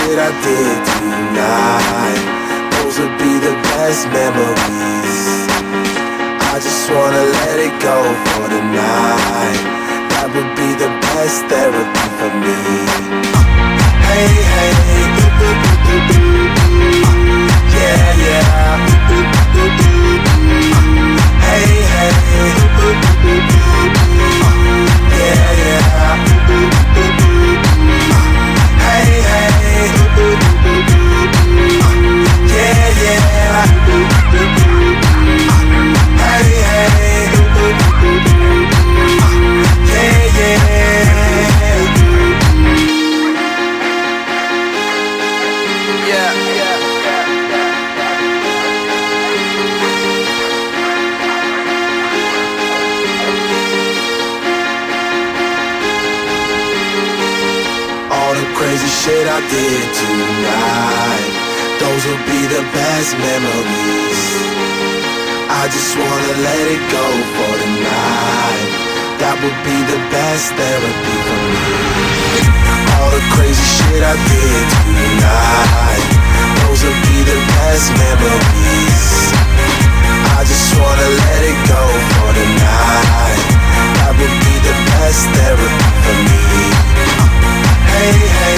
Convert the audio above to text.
shit I did tonight, those would be the best memories. I just wanna let it go for the night. That would be the best therapy for me. Hey, hey, yeah, yeah. Hey, hey, yeah, yeah. Hey, hey, yeah, yeah. Hey, hey, yeah, yeah. All the crazy shit I did tonight, those will be the best memories. I just wanna let it go for the night. That would be the best therapy for me. All the crazy shit I did tonight, those will be the best memories. I just wanna let it go for the night. That would be the best therapy for me. Hey, hey,